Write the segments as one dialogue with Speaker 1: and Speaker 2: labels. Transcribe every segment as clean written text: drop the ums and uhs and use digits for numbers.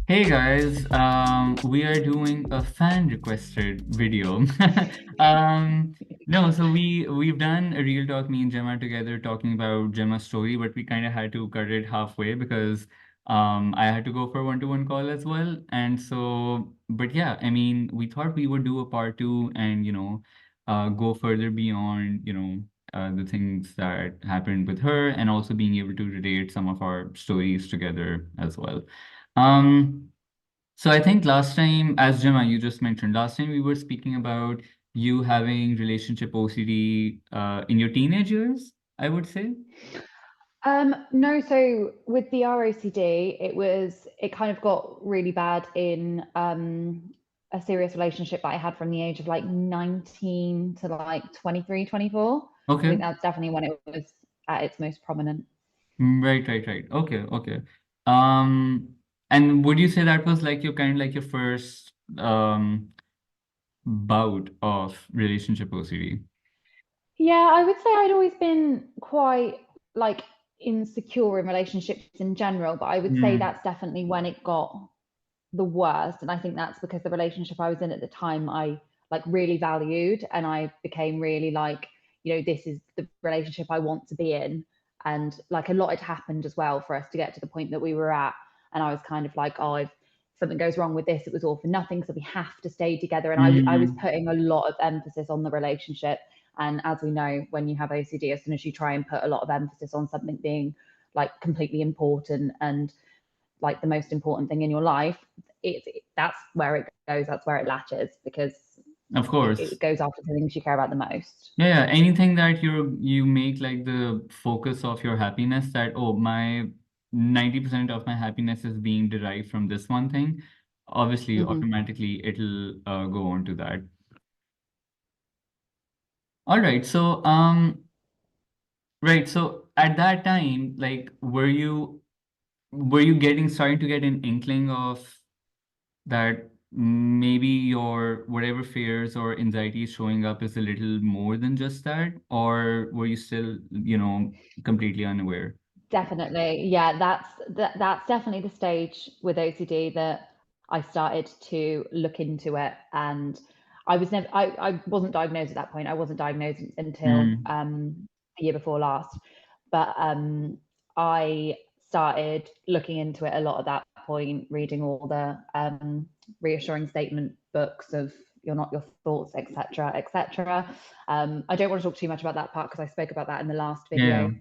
Speaker 1: Hey guys, we are doing a fan requested video. No, so we've done a real talk, me and Gemma together talking about Gemma's story, but we kind of had to cut it halfway because I had to go for one-to-one call as well. And so, but yeah, I mean, we thought we would do a part two and go further beyond the things that happened with her, and also being able to relate some of our stories together as well. Um, so I think last time, as Gemma, you just mentioned, last time we were speaking about you having relationship OCD in your teenage years, I would say.
Speaker 2: No, so with the ROCD, it kind of got really bad in a serious relationship that I had from the age of like 19 to like 23, 24. I
Speaker 1: Okay.
Speaker 2: think that's definitely when it was at its most prominent.
Speaker 1: Right, right, right. Okay, okay. Um, and would you say that was like your kind of like your first bout of relationship OCD?
Speaker 2: Yeah, I would say I'd always been quite like insecure in relationships in general, but I would say
Speaker 1: Mm,
Speaker 2: that's definitely when it got the worst. And I think that's because the relationship I was in at the time, I like really valued, and I became really like, this is the relationship I want to be in. And like a lot had happened as well for us to get to the point that we were at. And I was kind of like, oh, if something goes wrong with this, it was all for nothing. So we have to stay together. And I was
Speaker 1: mm,
Speaker 2: putting a lot of emphasis on the relationship. And as we know, when you have OCD, as soon as you try and put a lot of emphasis on something being like completely important and like the most important thing in your life, that's where it goes, that's where it latches, because
Speaker 1: of course.
Speaker 2: it goes after the things you care about the most.
Speaker 1: Yeah, yeah, anything that you make like the focus of your happiness, that oh, my 90% of my happiness is being derived from this one thing, obviously
Speaker 2: Mm-hmm.
Speaker 1: automatically it'll go on to that. All right, so right, so at that time, like were you getting starting to get an inkling of that maybe your whatever fears or anxieties showing up is a little more than just that, or were you still, completely unaware?
Speaker 2: Definitely, yeah, that's definitely the stage with OCD that I started to look into it. And I wasn't diagnosed at that point. I wasn't diagnosed until
Speaker 1: Mm,
Speaker 2: the year before last. But I started looking into it a lot at that point, reading all the reassuring statement books of "You're not your thoughts," etc., etc. I don't want to talk too much about that part because I spoke about that in the last
Speaker 1: yeah.
Speaker 2: video,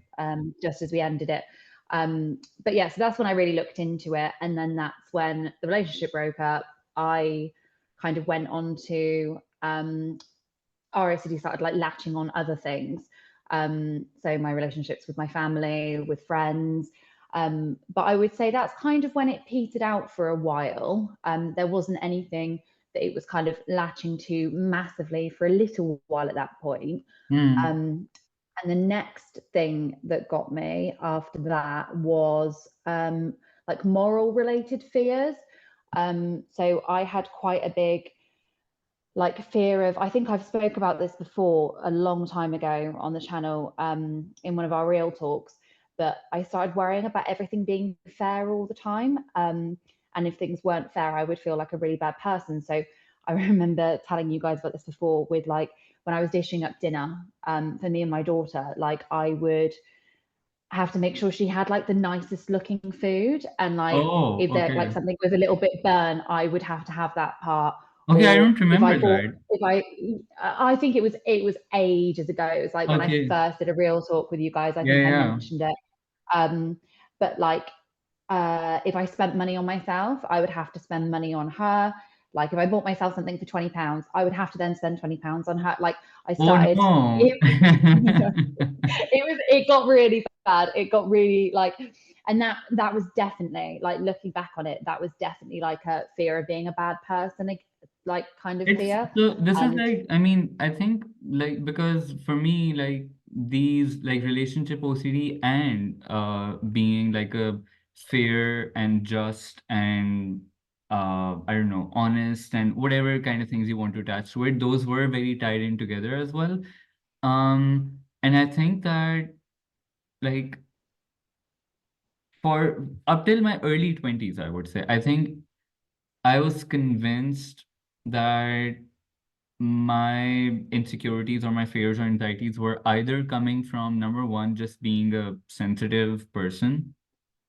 Speaker 2: just as we ended it. But yeah, so that's when I really looked into it. And then that's when the relationship broke up. I kind of went on to ROCD, started like latching on other things. So my relationships with my family, with friends. But I would say that's kind of when it petered out for a while. There wasn't anything that it was kind of latching to massively for a little while at that point.
Speaker 1: Mm.
Speaker 2: Um, and the next thing that got me after that was like moral related fears. So I had quite a big like fear of, I think I've spoke about this before a long time ago on the channel, in one of our real talks, but I started worrying about everything being fair all the time. And if things weren't fair, I would feel like a really bad person. So I remember telling you guys about this before with like when I was dishing up dinner for me and my daughter, like I would have to make sure she had like the nicest looking food, and like
Speaker 1: Oh,
Speaker 2: if there like
Speaker 1: okay.
Speaker 2: something was a little bit burnt, I would have to have that part.
Speaker 1: Okay, I
Speaker 2: Or
Speaker 1: don't remember that.
Speaker 2: if I think it was ages ago. It was like when I
Speaker 1: Okay.
Speaker 2: first did a real talk with you guys, I
Speaker 1: Yeah,
Speaker 2: think I
Speaker 1: yeah.
Speaker 2: mentioned it. But like if I spent money on myself, I would have to spend money on her. Like if I bought myself something for £20, I would have to then spend £20 on her. Like I
Speaker 1: Oh
Speaker 2: started
Speaker 1: no.
Speaker 2: it, it got really bad. It got really like, and that was definitely like looking back on it, that was definitely like a fear of being a bad person, like kind of
Speaker 1: It's
Speaker 2: fear.
Speaker 1: so this is
Speaker 2: And
Speaker 1: like, I mean, I think like because for me, like these like relationship OCD and being like a fair and just and I don't know, honest and whatever kind of things you want to attach to it, those were very tied in together as well. And I think that like for up till my early 20s, I would say, I think I was convinced that my insecurities or my fears or anxieties were either coming from number one, just being a sensitive person,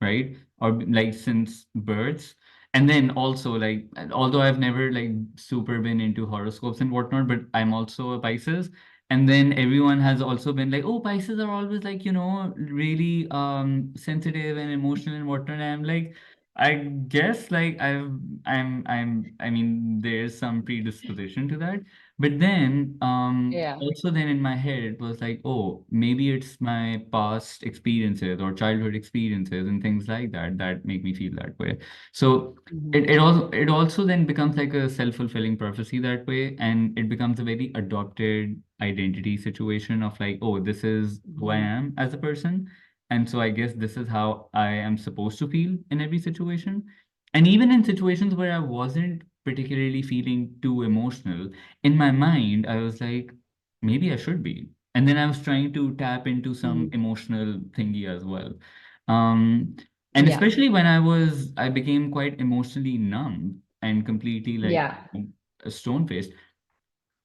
Speaker 1: right? Or like since births. And then also like although I've never like super been into horoscopes and whatnot, but I'm also a Pisces. And then everyone has also been like, oh, Pisces are always like, really sensitive and emotional and whatnot. And I'm like, I guess like I mean there's some predisposition to that. But then,
Speaker 2: Yeah.
Speaker 1: also then in my head, it was like, oh, maybe it's my past experiences or childhood experiences and things like that that make me feel that way. So
Speaker 2: Hmm.
Speaker 1: it also then becomes like a self-fulfilling prophecy that way, and it becomes a very adopted identity situation of like, oh, this is who I
Speaker 2: Hmm.
Speaker 1: am as a person, and so I guess this is how I am supposed to feel in every situation. And even in situations where I wasn't particularly feeling too emotional, in my mind, I was like, maybe I should be. And then I was trying to tap into some
Speaker 2: Hmm.
Speaker 1: emotional thingy as well. Um, and
Speaker 2: Yeah.
Speaker 1: especially when I became quite emotionally numb and completely like
Speaker 2: Yeah.
Speaker 1: stone faced.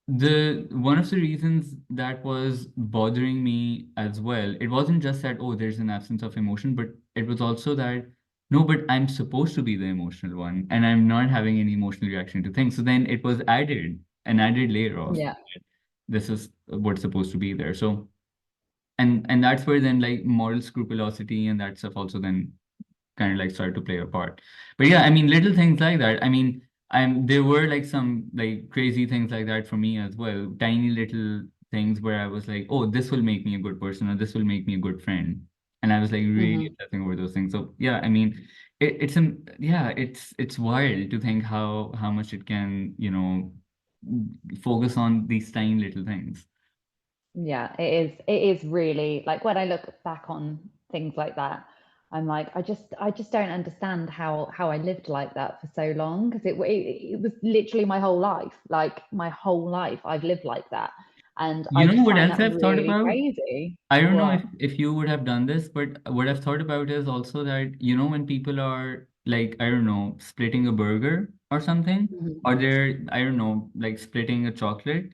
Speaker 1: The one of the reasons that was bothering me as well, it wasn't just that, oh, there's an absence of emotion, but it was also that, no, but I'm supposed to be the emotional one, and I'm not having any emotional reaction to things. So then it was an added layer of
Speaker 2: Yeah.
Speaker 1: this is what's supposed to be there. So and that's where then like moral scrupulosity and that stuff also then kind of like start to play a part. But yeah, I mean, little things like that. I mean, there were like some like crazy things like that for me as well. Tiny little things where I was like, oh, this will make me a good person or this will make me a good friend. And I was like really
Speaker 2: Hmm.
Speaker 1: obsessing over those things. So yeah, I mean, it's wild to think how much it can, focus on these tiny little things.
Speaker 2: Yeah, it is. It is really like when I look back on things like that, I'm like, I just don't understand how I lived like that for so long because it was literally my whole life. Like my whole life, I've lived like that, and I
Speaker 1: You know
Speaker 2: just
Speaker 1: what
Speaker 2: find
Speaker 1: else
Speaker 2: that
Speaker 1: I've thought
Speaker 2: really
Speaker 1: about?
Speaker 2: crazy.
Speaker 1: I don't know
Speaker 2: What?
Speaker 1: if you would have done this, but what I've thought about is also that, when people are like, I don't know, splitting a burger or something,
Speaker 2: Hmm.
Speaker 1: or they're, I don't know, like splitting a chocolate,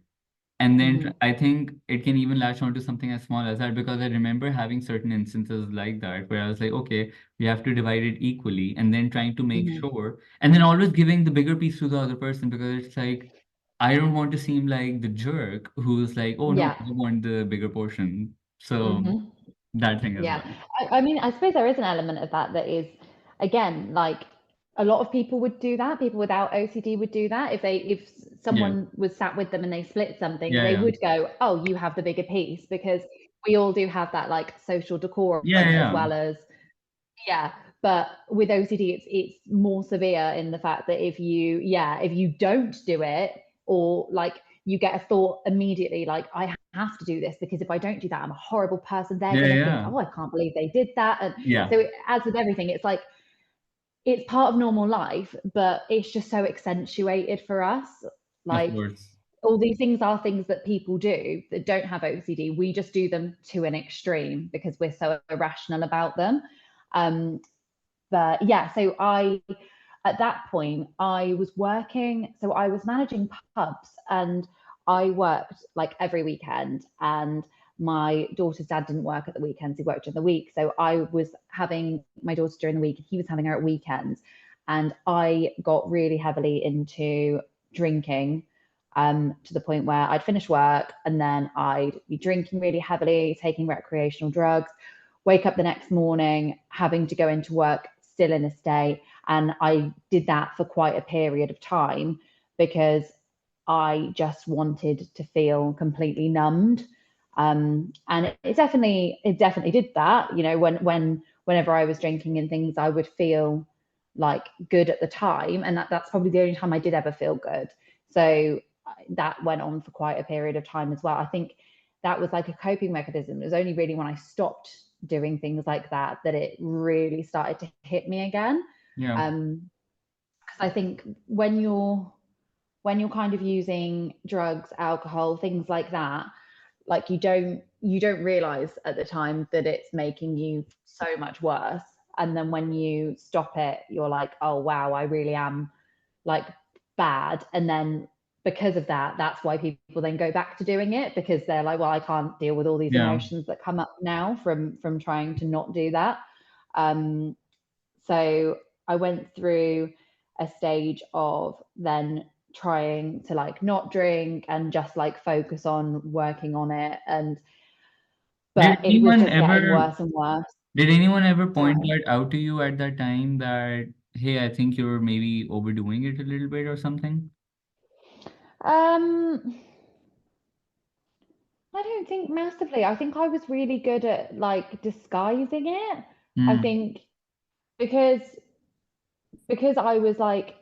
Speaker 1: and then
Speaker 2: Hmm.
Speaker 1: I think it can even latch on to something as small as that because I remember having certain instances like that where I was like, okay, we have to divide it equally, and then trying to make
Speaker 2: Hmm.
Speaker 1: sure, and then always giving the bigger piece to the other person because it's like, I don't want to seem like the jerk who's like, oh no,
Speaker 2: Yeah.
Speaker 1: I want the bigger portion. So
Speaker 2: Hmm.
Speaker 1: that thing as
Speaker 2: Yeah,
Speaker 1: well.
Speaker 2: I mean, I suppose there is an element of that that is, again, like a lot of people would do that. People without OCD would do that. If
Speaker 1: Yeah.
Speaker 2: someone was sat with them and they split something,
Speaker 1: Yeah,
Speaker 2: they
Speaker 1: yeah.
Speaker 2: would go, "Oh, you have the bigger piece," because we all do have that like social decorum
Speaker 1: Yeah,
Speaker 2: as
Speaker 1: yeah.
Speaker 2: well as yeah, but with OCD, it's more severe in the fact that if you don't do it, or like you get a thought immediately, like I have to do this because if I don't do that, I'm a horrible person. They're
Speaker 1: Yeah,
Speaker 2: going to think,
Speaker 1: yeah.
Speaker 2: oh, I can't believe they did that, and
Speaker 1: Yeah,
Speaker 2: so as with everything, it's like it's part of normal life, but it's just so accentuated for us.
Speaker 1: of
Speaker 2: Like
Speaker 1: course.
Speaker 2: all these things are things that people do that don't have OCD. We just do them to an extreme because we're so irrational about them. Um, but yeah, so at that point, I was working, so I was managing pubs and I worked like every weekend. And my daughter's dad didn't work at the weekends, he worked during the week. So I was having my daughter during the week, and he was having her at weekends. And I got really heavily into drinking to the point where I'd finish work and then I'd be drinking really heavily, taking recreational drugs, wake up the next morning having to go into work still in a state. And I did that for quite a period of time because I just wanted to feel completely numbed. And it definitely did that. Whenever I was drinking and things, I would feel like good at the time, and that's probably the only time I did ever feel good. So that went on for quite a period of time as well. I think that was like a coping mechanism. It was only really when I stopped doing things like that that it really started to hit me again.
Speaker 1: Yeah.
Speaker 2: Because I think when you're kind of using drugs, alcohol, things like that, like you don't realize at the time that it's making you so much worse. And then when you stop it, you're like, oh wow, I really am like bad, and then because of that, that's why people then go back to doing it, because they're like, well, I can't deal with all these
Speaker 1: Yeah.
Speaker 2: emotions that come up now from trying to not do that. um so I went through a stage of then trying to like not drink and just like focus on working on it, and
Speaker 1: Did
Speaker 2: but it was
Speaker 1: anyone
Speaker 2: just getting
Speaker 1: ever
Speaker 2: worse and worse.
Speaker 1: did anyone ever point
Speaker 2: Sorry.
Speaker 1: that out to you at that time that, hey, I think you're maybe overdoing it a little bit or something?
Speaker 2: um I don't think massively. I think I was really good at like disguising it. I
Speaker 1: Mm,
Speaker 2: think because I was like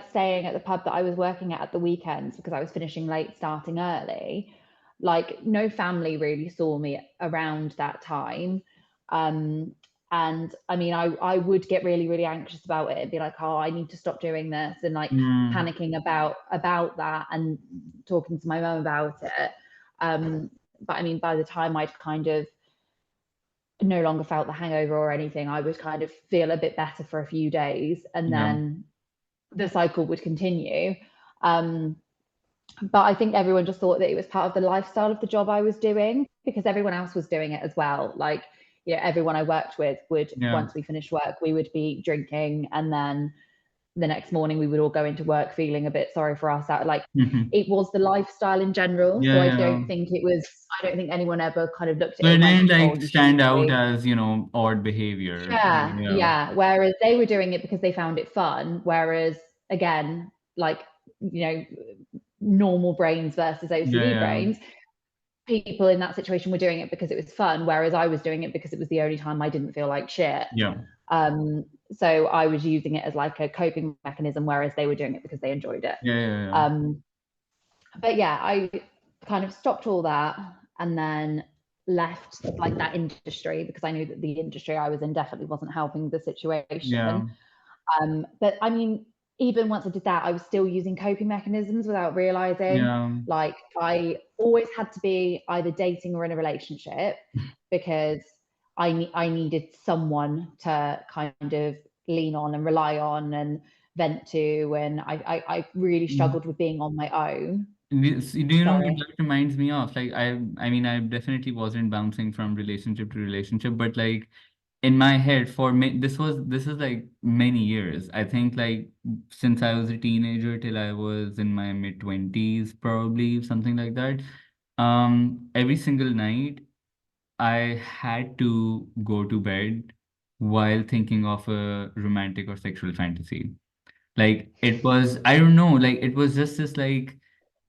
Speaker 2: staying at the pub that I was working at the weekends, because I was finishing late, starting early. Like no family really saw me around that time. Um, and I mean, I would get really, really anxious about it and be like, oh, I need to stop doing this, and like
Speaker 1: mm,
Speaker 2: panicking about that and talking to my mum about it. But I mean, by the time I'd kind of no longer felt the hangover or anything, I would kind of feel a bit better for a few days, and
Speaker 1: yeah,
Speaker 2: then the cycle would continue. Um, but I think everyone just thought that it was part of the lifestyle of the job I was doing, because everyone else was doing it as well. Like, you know, everyone I worked with would,
Speaker 1: yeah.
Speaker 2: once we finished work, we would be drinking, and then the next morning we would all go into work feeling a bit sorry for ourselves. Like,
Speaker 1: Mhm.
Speaker 2: it was the lifestyle in general. So
Speaker 1: Yeah,
Speaker 2: I
Speaker 1: yeah.
Speaker 2: don't think it was, I don't think anyone ever kind of looked at
Speaker 1: So
Speaker 2: it
Speaker 1: it
Speaker 2: and went,
Speaker 1: didn't
Speaker 2: oh,
Speaker 1: like
Speaker 2: you shouldn't
Speaker 1: stand out
Speaker 2: be.
Speaker 1: as, odd behavior.
Speaker 2: Yeah,
Speaker 1: Yeah.
Speaker 2: yeah. Whereas they were doing it because they found it fun. Whereas again, like, you know, normal brains versus
Speaker 1: Yeah,
Speaker 2: OCD
Speaker 1: yeah.
Speaker 2: brains, people in that situation were doing it because it was fun, whereas I was doing it because it was the only time I didn't feel like shit.
Speaker 1: Yeah.
Speaker 2: So I was using it as like a coping mechanism, whereas they were doing it because they enjoyed it.
Speaker 1: Yeah, yeah, yeah.
Speaker 2: Um, but yeah, I kind of stopped all that and then left like that industry, because I knew that the industry I was in definitely wasn't helping the
Speaker 1: Yeah.
Speaker 2: situation. But I mean, even once I did that, I was still using coping mechanisms without realizing.
Speaker 1: Yeah.
Speaker 2: Like, I always had to be either dating or in a relationship, because I needed someone to kind of lean on and rely on and vent to, and I really
Speaker 1: Mm.
Speaker 2: struggled with being on my own.
Speaker 1: Do you know what
Speaker 2: Sorry.
Speaker 1: that reminds me of? Like I mean I definitely wasn't bouncing from relationship to relationship, but like in my head for me this is like many years. I think like since I was a teenager till I was in my mid 20s, probably something like that. Every single night I had to go to bed while thinking of a romantic or sexual fantasy. Like it was, I don't know, like it was just this like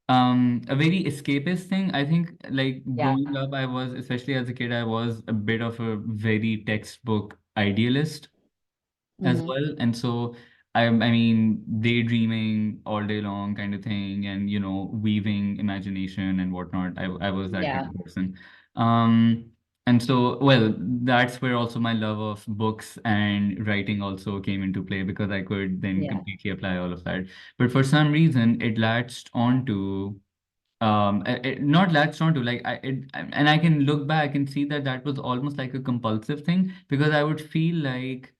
Speaker 1: a very escapist thing. I think like
Speaker 2: Yeah.
Speaker 1: growing up, I was, especially as a kid, I was a bit of a very textbook idealist as
Speaker 2: Hmm.
Speaker 1: well. And so I mean, daydreaming all day long kind of thing, and weaving imagination and whatnot. I was that kind
Speaker 2: Yeah.
Speaker 1: of person. Um, and so, well, that's where also my love of books and writing also came into play, because I could then
Speaker 2: Yeah.
Speaker 1: completely apply all of that. But for some reason, it latched onto not latched onto, like and I can look back and see that that was almost like a compulsive thing, because I would feel like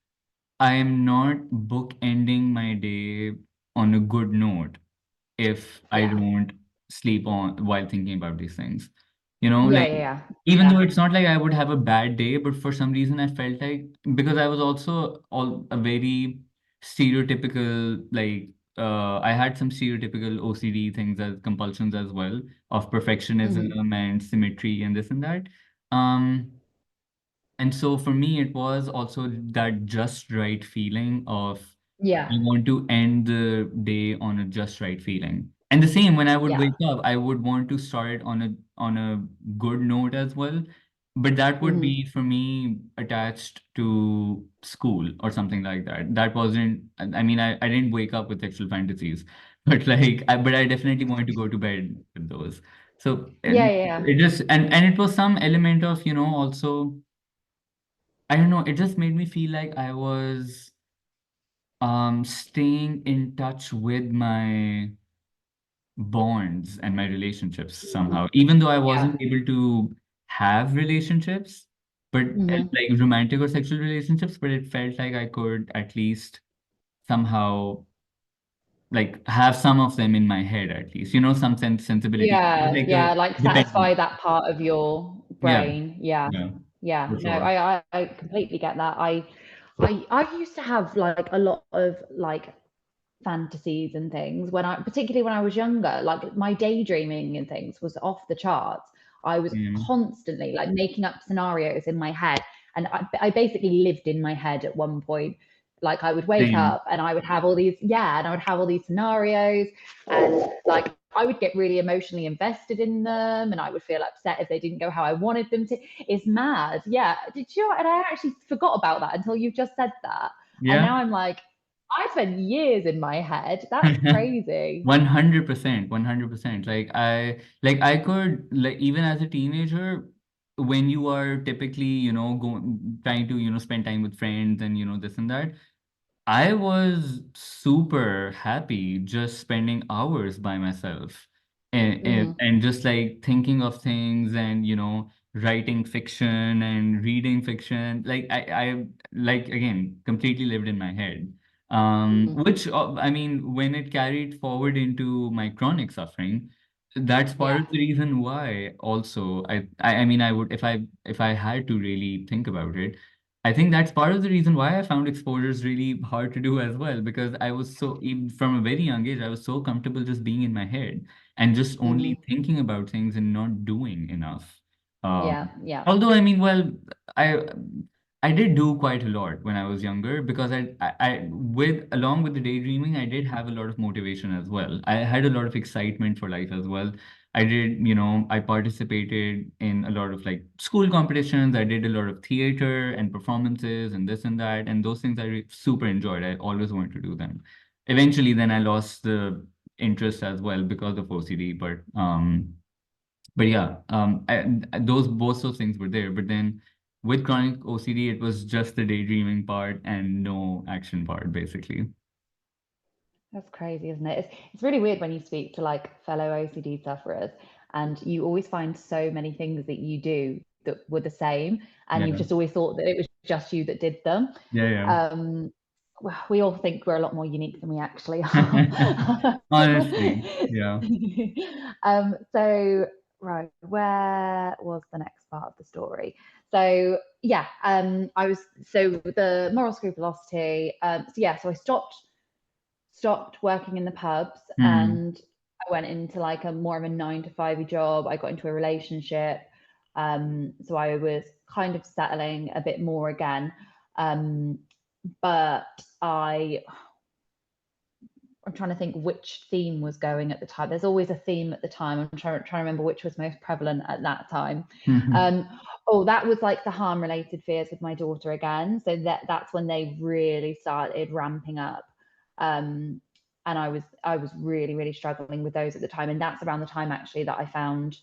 Speaker 1: I am not bookending my day on a good note if I
Speaker 2: Yeah.
Speaker 1: don't sleep on while thinking about these things.
Speaker 2: Yeah.
Speaker 1: Like
Speaker 2: Yeah.
Speaker 1: even though
Speaker 2: Yeah.
Speaker 1: it's not like I would have a bad day, but for some reason I felt like, because I was also all a very stereotypical, like I had some stereotypical OCD things as compulsions as well, of
Speaker 2: Hmm.
Speaker 1: perfectionism and symmetry and this and that. Um, and so for me, it was also that just right feeling of I
Speaker 2: Yeah.
Speaker 1: want to end the day on a just right feeling. And the same when I would
Speaker 2: Yeah.
Speaker 1: wake up, I would want to start on a good note as well. But that would
Speaker 2: Hmm.
Speaker 1: be for me attached to school or something like that. That wasn't, I mean, I didn't wake up with sexual fantasies, but but I definitely wanted to go to bed with those. So
Speaker 2: Yeah.
Speaker 1: it,
Speaker 2: Yeah.
Speaker 1: it just, and it was some element of, also I don't know, it just made me feel like I was staying in touch with my bonds and my relationships
Speaker 2: Hmm.
Speaker 1: somehow, even though I
Speaker 2: Yeah.
Speaker 1: wasn't able to have relationships, but
Speaker 2: Hmm.
Speaker 1: like romantic or sexual relationships, but it felt like I could at least somehow like have some of them in my head at least, some sensibility,
Speaker 2: Yeah,
Speaker 1: like a
Speaker 2: yeah, like
Speaker 1: dependent.
Speaker 2: satisfy that part of your
Speaker 1: Yeah,
Speaker 2: brain. Yeah.
Speaker 1: yeah,
Speaker 2: Yeah.
Speaker 1: for
Speaker 2: No,
Speaker 1: sure.
Speaker 2: I completely get that. I used to have like a lot of like fantasies and things particularly when I was younger, like my daydreaming and things was off the charts. I was
Speaker 1: Mm,
Speaker 2: constantly like making up scenarios in my head, and I basically lived in my head at one point. Like I would wake
Speaker 1: same.
Speaker 2: up and I would have all these, yeah, and I would have all these scenarios, and like I would get really emotionally invested in them, and I would feel upset if they didn't go how I wanted them to. It's mad. Yeah. Did you? And I actually forgot about that until you've just said that. And
Speaker 1: Yeah.
Speaker 2: now I'm like, I spent years in my head. That's crazy.
Speaker 1: 100%, 100%. Like I could, like, even as a teenager, when you are typically, going trying to, spend time with friends and this and that, I was super happy just spending hours by myself
Speaker 2: Mm,
Speaker 1: and just like thinking of things and, writing fiction and reading fiction. Like I like again completely lived in my head.
Speaker 2: mm,
Speaker 1: Which I mean, when it carried forward into my chronic suffering, that's part
Speaker 2: yeah.
Speaker 1: of the reason why also I mean I would if I had to really think about it, I think that's part of the reason why I found exposures really hard to do as well, because I was so, even from a very young age, I was so comfortable just being in my head and just only
Speaker 2: Hmm.
Speaker 1: thinking about things and not doing enough.
Speaker 2: Yeah.
Speaker 1: Um,
Speaker 2: Yeah.
Speaker 1: Although, I mean, well, I I did do quite a lot when I was younger because with along with the daydreaming, I did have a lot of motivation as well. I had a lot of excitement for life as well. I did, I participated in a lot of like school competitions. I did a lot of theater and performances and this and that. And those things super enjoyed. I always wanted to do them. Eventually, then I lost the interest as well because of OCD. But yeah, those both those things were there. But then with chronic OCD, it was just the daydreaming part and no action part, basically.
Speaker 2: That's crazy, isn't it? It's really weird when you speak to like fellow OCD sufferers, and you always find so many things that you do that were the same, and you've
Speaker 1: Yeah,
Speaker 2: just always thought that it was just you that did them.
Speaker 1: yeah,
Speaker 2: Um, well, we all think we're a lot more unique than we actually
Speaker 1: yeah.
Speaker 2: are.
Speaker 1: Honestly, yeah.
Speaker 2: So right, where was the next part of the story? So yeah, I was so the moral scrupulosity. So yeah, so I stopped working in the pubs,
Speaker 1: Hmm.
Speaker 2: and I went into like a more of a 9 to 5 job. I got into a relationship. So I was kind of settling a bit more again. Um, but I'm trying to think which theme was going at the time. There's always a theme at the time. I'm trying to remember which was most prevalent at that time. Um, oh, that was like the harm related fears with my daughter again. So that's when they really started ramping up. Um, and I was really, really struggling with those at the time. And that's around the time actually that I found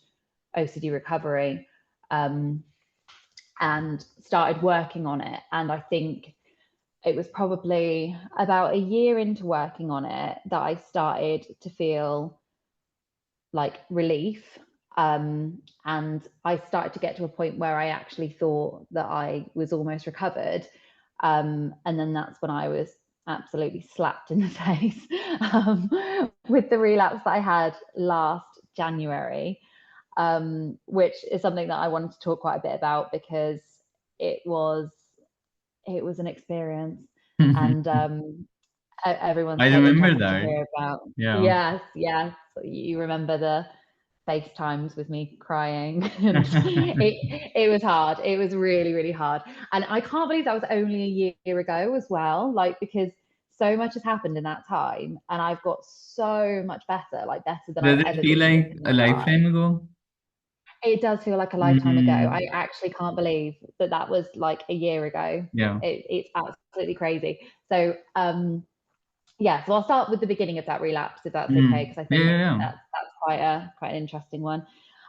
Speaker 2: OCD recovery, um, and started working on it. And I think it was probably about a year into working on it that I started to feel like relief. And I started to get to a point where I actually thought that I was almost recovered. And then that's when I was absolutely slapped in the face, with the relapse that I had last January, which is something that I wanted to talk quite a bit about because it was it was an experience, and everyone's
Speaker 1: I
Speaker 2: so
Speaker 1: remember
Speaker 2: interested to
Speaker 1: that.
Speaker 2: hear about.
Speaker 1: Yeah.
Speaker 2: Yes, yes, you remember the FaceTimes with me crying, and it was hard. It was really, really hard, and I can't believe that was only a year ago as well. Like, because so much has happened in that time, and I've got so much better, like better than
Speaker 1: Does
Speaker 2: I've
Speaker 1: it
Speaker 2: ever
Speaker 1: feel
Speaker 2: been
Speaker 1: like
Speaker 2: in
Speaker 1: a
Speaker 2: that
Speaker 1: lifetime
Speaker 2: time.
Speaker 1: ago?
Speaker 2: It does feel like a lifetime ago. I
Speaker 1: Mm,
Speaker 2: actually can't believe that that was like a year ago.
Speaker 1: yeah.
Speaker 2: It's absolutely crazy. So yeah, so I'll start with the beginning of that relapse, if that's okay,
Speaker 1: Mm,
Speaker 2: because I
Speaker 1: yeah,
Speaker 2: think
Speaker 1: yeah, yeah.
Speaker 2: that's quite an interesting one.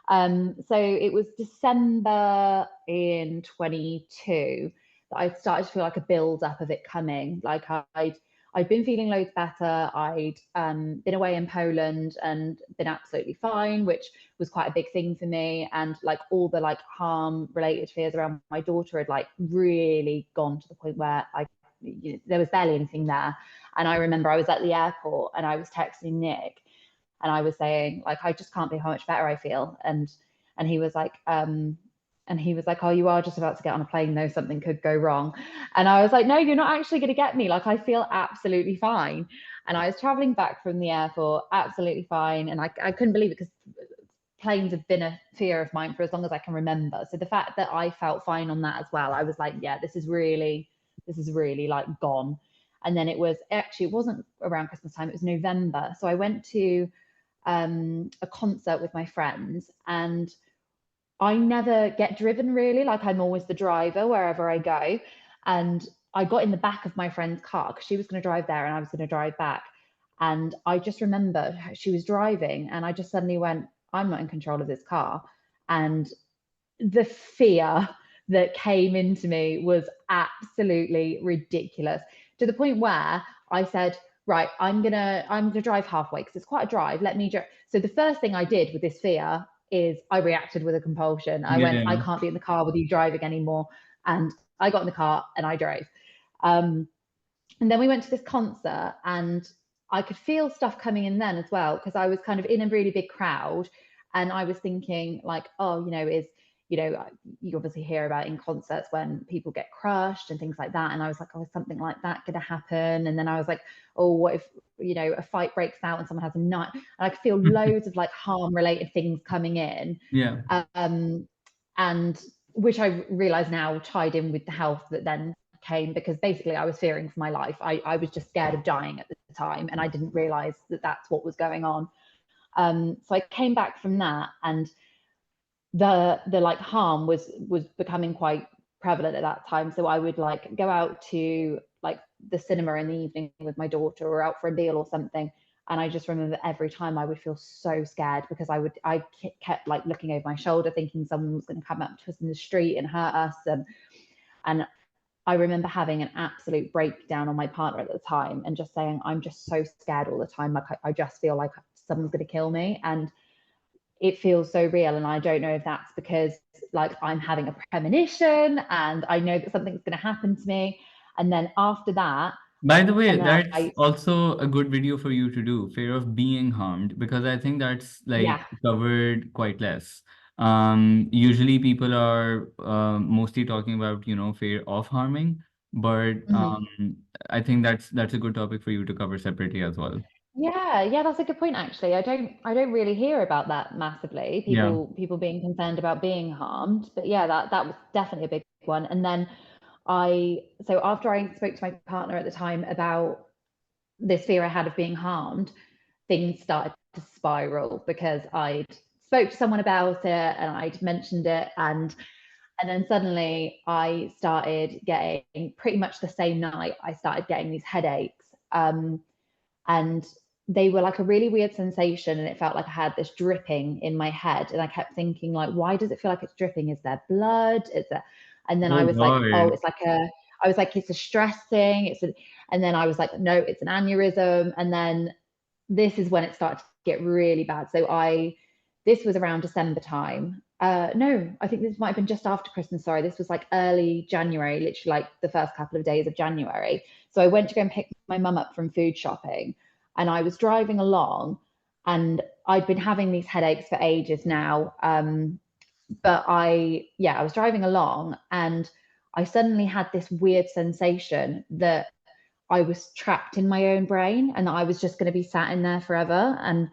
Speaker 2: So it was December in 22 that I started to feel like a build up of it coming. Like I'd been feeling loads better. I'd been away in Poland and been absolutely fine, which was quite a big thing for me. And like all the like harm related fears around my daughter had like really gone to the point where I there was barely anything there. And I remember I was at the airport and I was texting Nick and I was saying, like, I just can't believe how much better I feel. And he was like, oh, you are just about to get on a plane though, something could go wrong. And I was like, no, you're not actually going to get me. Like, I feel absolutely fine. And I was traveling back from the airport, absolutely fine. And I couldn't believe it because planes have been a fear of mine for as long as I can remember. So the fact that I felt fine on that as well, I was like, yeah, this is really like gone. And then it wasn't around Christmas time, it was November. So I went to a concert with my friends, and I never get driven really. Like, I'm always the driver wherever I go. And I got in the back of my friend's car because she was going to drive there and I was going to drive back. And I just remember she was driving and I just suddenly went, I'm not in control of this car. And the fear that came into me was absolutely ridiculous, to the point where I said, right, I'm gonna drive halfway because it's quite a drive. Let me drive. So the first thing I did with this fear is I reacted with a compulsion. I went, I
Speaker 1: Yeah.
Speaker 2: can't be in the car with you driving anymore. And I got in the car and I drove. Um, and then we went to this concert and I could feel stuff coming in then as well, because I was kind of in a really big crowd and I was thinking like, oh, you obviously hear about in concerts when people get crushed and things like that. And I was like, oh, is something like that going to happen? And then I was like, oh, what if, a fight breaks out and someone has a knife? And I could feel loads of like harm related things coming in.
Speaker 1: Yeah.
Speaker 2: And which I realize now tied in with the health that then came, because basically I was fearing for my life. I was just scared of dying at the time and I didn't realize that that's what was going on. So I came back from that, and the like harm was becoming quite prevalent at that time. So I would like go out to like the cinema in the evening with my daughter or out for a meal or something. And I just remember every time I would feel so scared because I kept like looking over my shoulder thinking someone was going to come up to us in the street and hurt us. And I remember having an absolute breakdown on my partner at the time and just saying, I'm just so scared all the time. Like I just feel like someone's going to kill me. And it feels so real. And I don't know if that's because like I'm having a premonition and I know that something's going to happen to me. And then after that,
Speaker 1: By the way,
Speaker 2: and then
Speaker 1: that's also a good video for you to do, fear of being harmed, because I think that's like
Speaker 2: yeah.
Speaker 1: covered quite less. Usually people are mostly talking about, fear of harming, but
Speaker 2: Mhm.
Speaker 1: I think that's a good topic for you to cover separately as well.
Speaker 2: Yeah, that's a good point actually. I don't really hear about that massively.
Speaker 1: Yeah.
Speaker 2: People being concerned about being harmed. But yeah, that was definitely a big one. And then so after I spoke to my partner at the time about this fear I had of being harmed, things started to spiral because I'd spoke to someone about it and I'd mentioned it, and then suddenly I started getting, pretty much the same night, I started getting these headaches. And they were like a really weird sensation, and it felt like I had this dripping in my head, and I kept thinking like, why does it feel like it's dripping? Is there blood? And then I
Speaker 1: Oh
Speaker 2: was like, oh,
Speaker 1: God.
Speaker 2: I was like, it's a stress thing. And then I was like, no, it's an aneurysm. And then this is when it started to get really bad. This was around December time. No, I think this might have been just after Christmas. Sorry, this was like early January, literally like the first couple of days of January. So I went to go and pick my mum up from food shopping, and I was driving along, and I'd been having these headaches for ages now. But I was driving along, and I suddenly had this weird sensation that I was trapped in my own brain and that I was just going to be sat in there forever. And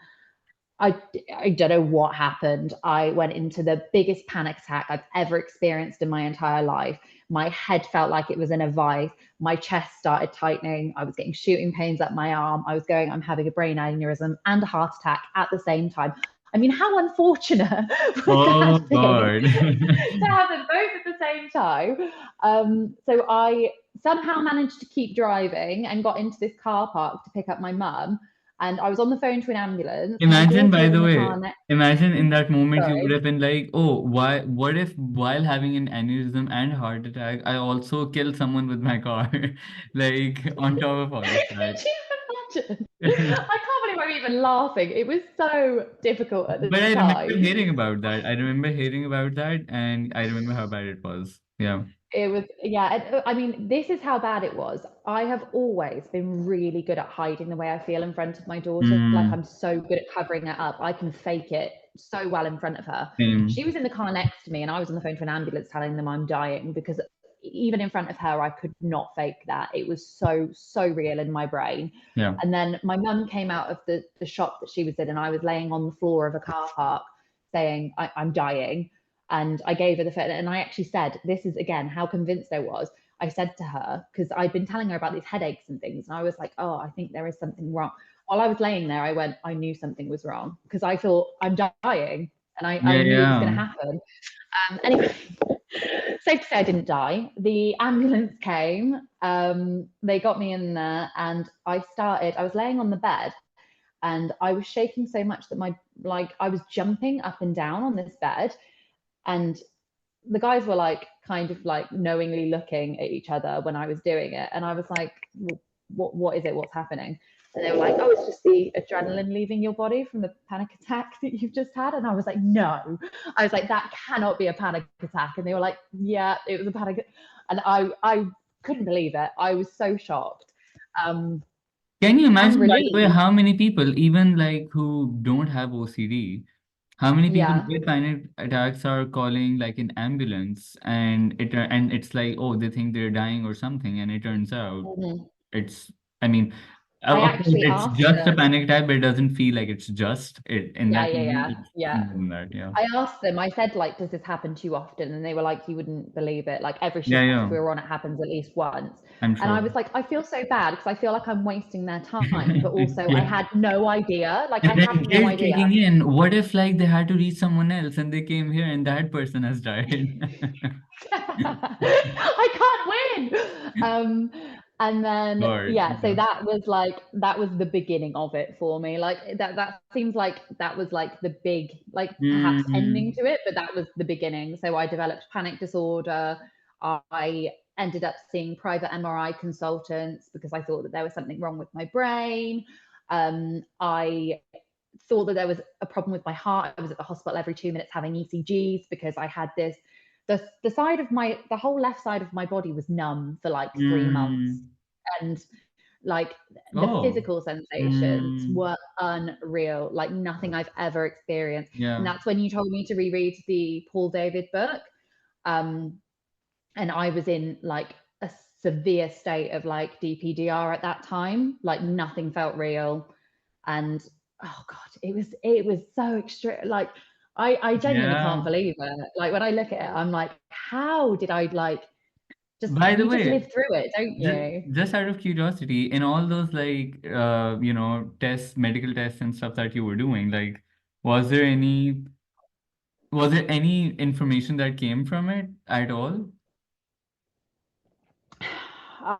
Speaker 2: I, I don't know what happened. I went into the biggest panic attack I've ever experienced in my entire life. My head felt like it was in a vice. My chest started tightening. I was getting shooting pains up my arm. I was going, I'm having a brain aneurysm and a heart attack at the same time. I mean, how unfortunate would
Speaker 1: Oh
Speaker 2: that be
Speaker 1: God.
Speaker 2: to have them both at the same time? So I somehow managed to keep driving and got into this car park to pick up my mum. And I was on the phone to an ambulance. My
Speaker 1: Imagine,
Speaker 2: daughter
Speaker 1: by
Speaker 2: was in
Speaker 1: the
Speaker 2: the
Speaker 1: way,
Speaker 2: car next.
Speaker 1: imagine in that moment you would
Speaker 2: Sorry.
Speaker 1: have been like, oh, what if while having an aneurysm and heart attack, I also kill someone with my car? Like on top of all of
Speaker 2: Could
Speaker 1: that.
Speaker 2: you imagine? I can't believe I'm even laughing. It was so difficult at the
Speaker 1: But I remember
Speaker 2: time.
Speaker 1: hearing about that. I remember hearing about that and I remember how bad it was. Yeah.
Speaker 2: It was, yeah. I mean, this is how bad it was. I have always been really good at hiding the way I feel in front of my daughter. Like, I'm so good at covering it up. I can fake it so well in front of her.
Speaker 1: Same.
Speaker 2: She was in the car next to me, and I was on the phone to an ambulance telling them I'm dying, because even in front of her, I could not fake that. It was so, so real in my brain.
Speaker 1: Yeah.
Speaker 2: And then my mum came out of the shop that she was in, and I was laying on the floor of a car park saying, I'm dying. And I gave her the phone, and I actually said, this is again how convinced I was. I said to her, because I'd been telling her about these headaches and things, and I was like, oh, I think there is something wrong. While I was laying there, I went, I knew something was wrong, because I thought I'm dying, and I
Speaker 1: Yeah,
Speaker 2: knew it was going to
Speaker 1: yeah.
Speaker 2: happen. Anyway, safe to say I didn't die. The ambulance came, they got me in there, and I was laying on the bed, and I was shaking so much that I was jumping up and down on this bed, and the guys were like kind of like knowingly looking at each other when I was doing it, and I was like, what is it? What's happening? And they were like, oh, it's just the adrenaline leaving your body from the panic attack that you've just had. And I was like, no. I was like, that cannot be a panic attack. And they were like, yeah, it was a panic. And I couldn't believe it. I was so shocked.
Speaker 1: Can you
Speaker 2: And
Speaker 1: imagine, by the way,
Speaker 2: relieved.
Speaker 1: how many people, even like who don't have OCD, how many people
Speaker 2: Yeah.
Speaker 1: with panic attacks are calling like an ambulance, and it's like, oh, they think they're dying or something, and it turns out
Speaker 2: Mm-hmm.
Speaker 1: it's, I mean,
Speaker 2: I
Speaker 1: of course,
Speaker 2: actually
Speaker 1: it's
Speaker 2: asked
Speaker 1: just a
Speaker 2: them.
Speaker 1: panic attack, but it doesn't feel like it's just it in
Speaker 2: Yeah,
Speaker 1: that
Speaker 2: yeah,
Speaker 1: moment.
Speaker 2: yeah,
Speaker 1: It's
Speaker 2: yeah.
Speaker 1: more than that. Yeah.
Speaker 2: I asked them, I said, like, does this happen to you often? And they were like, you wouldn't believe it. Like, every
Speaker 1: Yeah,
Speaker 2: shift
Speaker 1: yeah.
Speaker 2: we were on, it happens at least once.
Speaker 1: I'm
Speaker 2: And I
Speaker 1: sure.
Speaker 2: was like, I feel so bad because I feel like I'm wasting their time, but also I
Speaker 1: Yeah.
Speaker 2: had no idea. Like, I
Speaker 1: And
Speaker 2: had
Speaker 1: then
Speaker 2: no
Speaker 1: guilt
Speaker 2: idea.
Speaker 1: kicking in. What if like they had to reach someone else and they came here and that person has died?
Speaker 2: I can't win. And then
Speaker 1: God,
Speaker 2: yeah, so
Speaker 1: yeah.
Speaker 2: that was the beginning of it for me. Like that seems like that was like the big, like perhaps ending
Speaker 1: Mm,
Speaker 2: to it, but that was the beginning. So I developed panic disorder. I ended up seeing private MRI consultants because I thought that there was something wrong with my brain. I thought that there was a problem with my heart. I was at the hospital every 2 minutes having ECGs because I had this. The side of the whole left side of my body was numb for like 3 months,
Speaker 1: mm.
Speaker 2: and like the
Speaker 1: Oh,
Speaker 2: physical sensations
Speaker 1: mm,
Speaker 2: were unreal, like nothing I've ever experienced. And
Speaker 1: yeah,
Speaker 2: that's when you told me to reread the Paul David book. Um, and I was in like a severe state of like DPDR at that time, like nothing felt real. And oh god, it was so extreme. Like I genuinely can't
Speaker 1: yeah.
Speaker 2: believe it. Like when I look at it, I'm like, how did I like just
Speaker 1: By the
Speaker 2: you just
Speaker 1: way,
Speaker 2: live through it, don't
Speaker 1: just
Speaker 2: you?
Speaker 1: just out of curiosity, in all those like tests, medical tests and stuff that you were doing, like, was there any was there any information that came from it at all?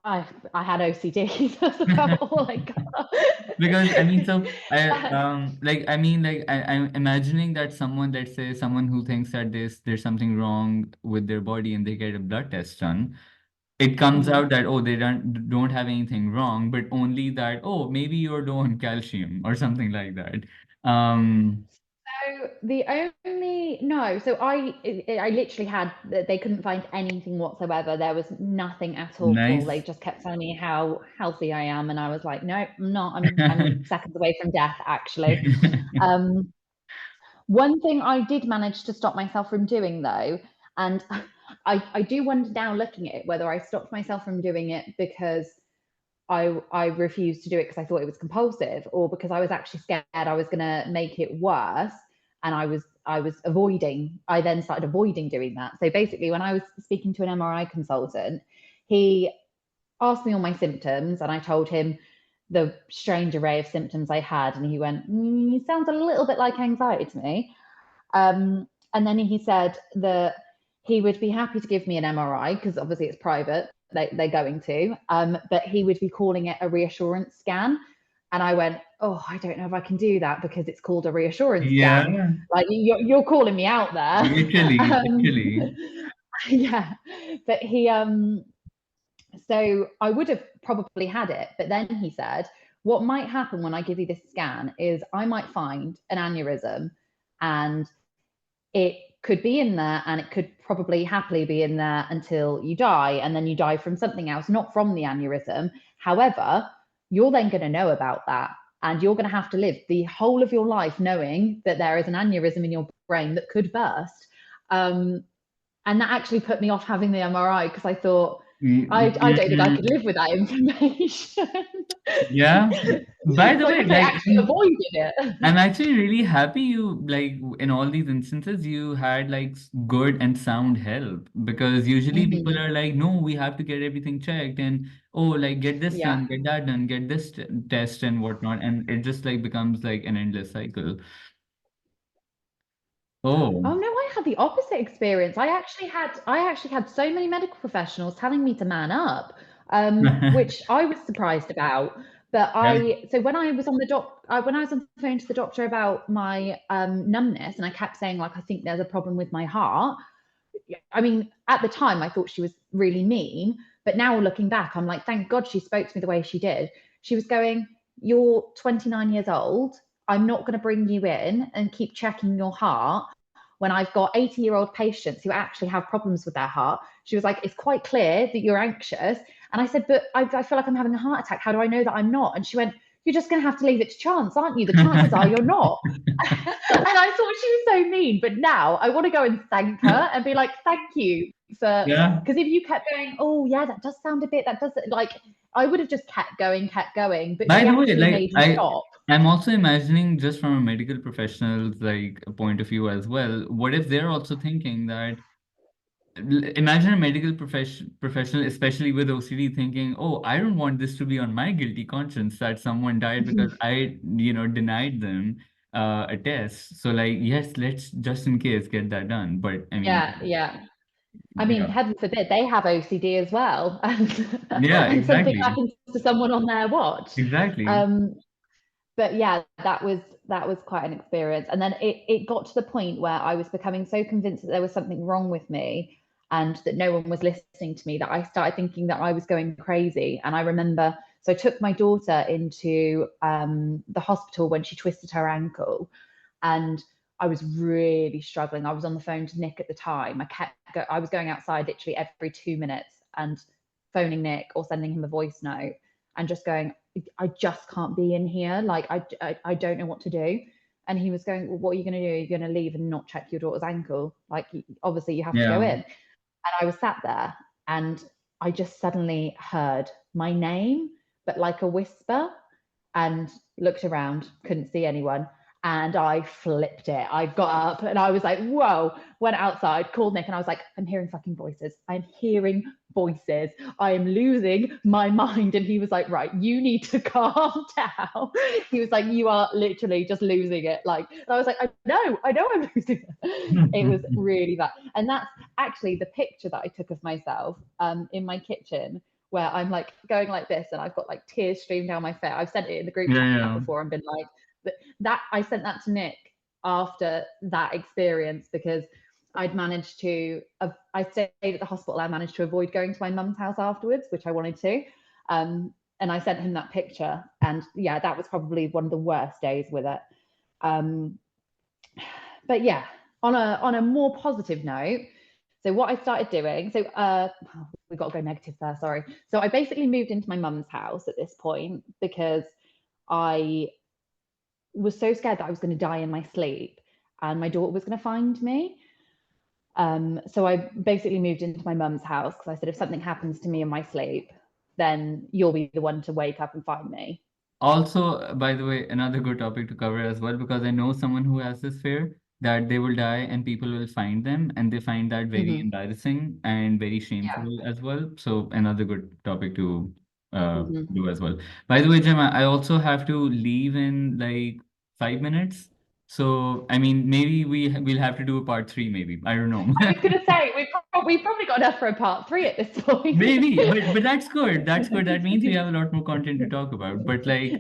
Speaker 2: I had OCD. That's about all I got.
Speaker 1: Because I mean, so I mean, like I'm imagining that someone, let's say someone who thinks that there's something wrong with their body and they get a blood test done, it comes
Speaker 2: Mhm.
Speaker 1: out that, oh, they don't have anything wrong, but only that, oh, maybe you're low on calcium or something like that. Um,
Speaker 2: So the only no, so I literally had they couldn't find anything whatsoever. There was nothing at all. They
Speaker 1: nice.
Speaker 2: just kept telling me how healthy I am, and I was like, no, I'm not. I'm seconds away from death, actually. Um, One thing I did manage to stop myself from doing though, and I do wonder now looking at it whether I stopped myself from doing it because I refused to do it because I thought it was compulsive, or because I was actually scared I was going to make it worse, and I was avoiding. I then started avoiding doing that. So basically, when I was speaking to an MRI consultant, he asked me all my symptoms, and I told him the strange array of symptoms I had, and he went, "Sounds a little bit like anxiety to me." And then he said that he would be happy to give me an MRI because obviously it's private. They're going to, but he would be calling it a reassurance scan. And I went, oh, I don't know if I can do that because it's called a reassurance
Speaker 1: Yeah,
Speaker 2: scan. Like you're calling me out there.
Speaker 1: literally, literally.
Speaker 2: Yeah, but so I would have probably had it, but then he said, what might happen when I give you this scan is I might find an aneurysm, and it could be in there, and it could probably happily be in there until you die, and then you die from something else, not from the aneurysm. However, you're then going to know about that, and you're going to have to live the whole of your life knowing that there is an aneurysm in your brain that could burst. And that actually put me off having the MRI, because I thought, I don't think I could live with that information.
Speaker 1: Yeah. By the
Speaker 2: So I
Speaker 1: way,
Speaker 2: guess I actually avoided it.
Speaker 1: I'm actually really happy you like in all these instances you had like good and sound help, because usually people
Speaker 2: Mm-hmm.
Speaker 1: are like, no, we have to get everything checked, and oh, like get this
Speaker 2: Yeah.
Speaker 1: done, get that done, get this test and whatnot, and it just like becomes like an endless cycle.
Speaker 2: Oh
Speaker 1: Oh.
Speaker 2: no, I had the opposite experience. I actually had so many medical professionals telling me to man up, which I was surprised about. But
Speaker 1: Yeah.
Speaker 2: so when I was on when I was on the phone to the doctor about my numbness, and I kept saying, like, I think there's a problem with my heart. I mean, at the time, I thought she was really mean, but now looking back, I'm like, thank God she spoke to me the way she did. She was going, "You're 29 years old. I'm not going to bring you in and keep checking your heart when I've got 80-year-old patients who actually have problems with their heart." She was like, "It's quite clear that you're anxious." And I said, "But I feel like I'm having a heart attack. How do I know that I'm not?" And she went, "You're just going to have to leave it to chance, aren't you? The chances are you're not." And I thought she was so mean. But now I want to go and thank her and be like, "Thank you for,"
Speaker 1: Yeah.
Speaker 2: because if you kept going, "Oh yeah, that does sound a bit, that does," like, I would have just kept going, kept going. But
Speaker 1: By
Speaker 2: she
Speaker 1: the way,
Speaker 2: actually
Speaker 1: like
Speaker 2: made me stop.
Speaker 1: I'm also imagining just from a medical professional's like point of view as well, what if they're also thinking that imagine a medical professional, especially with OCD, thinking, "Oh, I don't want this to be on my guilty conscience that someone died because I, denied them a test. So, like, yes, let's just in case get that done." But I mean,
Speaker 2: Yeah, yeah. I mean,
Speaker 1: yeah,
Speaker 2: heaven forbid they have OCD as well,
Speaker 1: yeah,
Speaker 2: and something
Speaker 1: exactly,
Speaker 2: happens to someone on their watch.
Speaker 1: exactly,
Speaker 2: Um, but yeah, that was quite an experience. And then it got to the point where I was becoming so convinced that there was something wrong with me and that no one was listening to me, that I started thinking that I was going crazy. And I remember, so I took my daughter into the hospital when she twisted her ankle, and I was really struggling. I was on the phone to Nick at the time. I was going outside literally every 2 minutes and phoning Nick or sending him a voice note and just going, "I just can't be in here. Like, I don't know what to do." And he was going, "Well, what are you going to do? You're going to leave and not check your daughter's ankle? Like, obviously you have to go
Speaker 1: yeah,
Speaker 2: in." And I was sat there, and I just suddenly heard my name, but like a whisper, and looked around, couldn't see anyone. And I flipped it. I got up and I was like, "Whoa," went outside, called Nick, and I was like, "I'm hearing fucking voices. I'm hearing voices. I am losing my mind." And he was like, "Right, you need to calm down." He was like, "You are literally just losing it." Like, and I was like, I know I'm losing it. It was really bad. And that's actually the picture that I took of myself in my kitchen, where I'm like going like this and I've got like tears streaming down my face. I've sent it in the group
Speaker 1: yeah,
Speaker 2: chat
Speaker 1: yeah.
Speaker 2: before and been like, that I sent that to Nick after that experience, because I'd managed to, I stayed at the hospital. I managed to avoid going to my mum's house afterwards, which I wanted to. And I sent him that picture. And yeah, that was probably one of the worst days with it. Um, but yeah, on a more positive note, so what I started doing, so we've got to go negative first, sorry. So I basically moved into my mum's house at this point because I was so scared that I was going to die in my sleep and my daughter was going to find me. So I basically moved into my mum's house because I said, if something happens to me in my sleep, then you'll be the one to wake up and find me.
Speaker 1: Also, by the way, another good topic to cover as well, because I know someone who has this fear that they will die and people will find them, and they find that very
Speaker 2: Mm-hmm.
Speaker 1: embarrassing and very
Speaker 2: Yeah.
Speaker 1: shameful as well. So another good topic to
Speaker 2: Mm-hmm.
Speaker 1: do as well. By the way, Gemma, I also have to leave in like 5 minutes. So I mean, maybe we'll have to do a part three, maybe. I don't know.
Speaker 2: I was going to say, we've probably got enough for a part three at this point.
Speaker 1: Maybe, but that's good. That's good. That means we have a lot more content to talk about. But like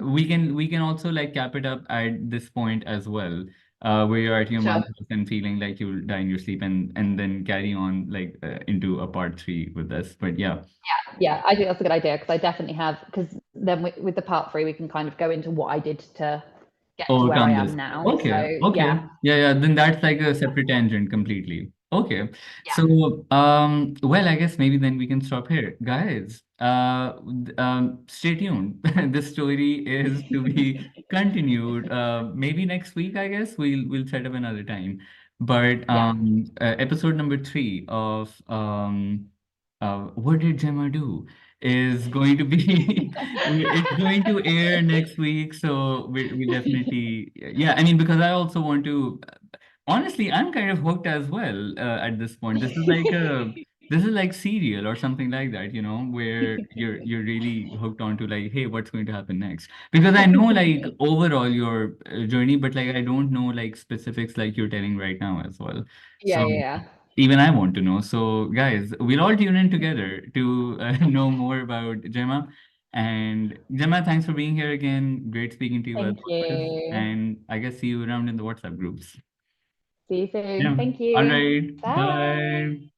Speaker 1: we can also like cap it up at this point as well. Where you're at your
Speaker 2: Sure.
Speaker 1: mom's house and feeling like you'll die in your sleep, and then carry on like into a part three with us. But yeah.
Speaker 2: Yeah, I think that's a good idea, because I definitely have, because then with the part three, we can kind of go into what I did to get to where I
Speaker 1: overcome
Speaker 2: am
Speaker 1: this.
Speaker 2: now.
Speaker 1: Okay,
Speaker 2: So
Speaker 1: okay.
Speaker 2: yeah,
Speaker 1: Yeah, yeah. Then that's like a separate tangent completely. Okay.
Speaker 2: yeah,
Speaker 1: So, well, I guess maybe then we can stop here. Guys, stay tuned. This story is to be continued. Maybe next week, I guess. We'll set up another time. But
Speaker 2: yeah.
Speaker 1: episode number 3 of What Did Gemma Do? Is going to be it's going to air next week, so we definitely, yeah, I mean, because I also want to, honestly, I'm kind of hooked as well at this point. This is like serial or something like that, where you're really hooked on to like, hey, what's going to happen next? Because I know like overall your journey, but like I don't know like specifics like you're telling right now as well.
Speaker 2: Yeah,
Speaker 1: So
Speaker 2: yeah.
Speaker 1: even I want to know. So guys, we'll all tune in together to know more about Gemma. And Gemma, thanks for being here again. Great speaking to you as
Speaker 2: Thank
Speaker 1: always.
Speaker 2: you.
Speaker 1: And I guess see you around in the WhatsApp groups.
Speaker 2: See you soon.
Speaker 1: Yeah.
Speaker 2: Thank
Speaker 1: All
Speaker 2: you.
Speaker 1: right.
Speaker 2: Bye.
Speaker 1: Bye.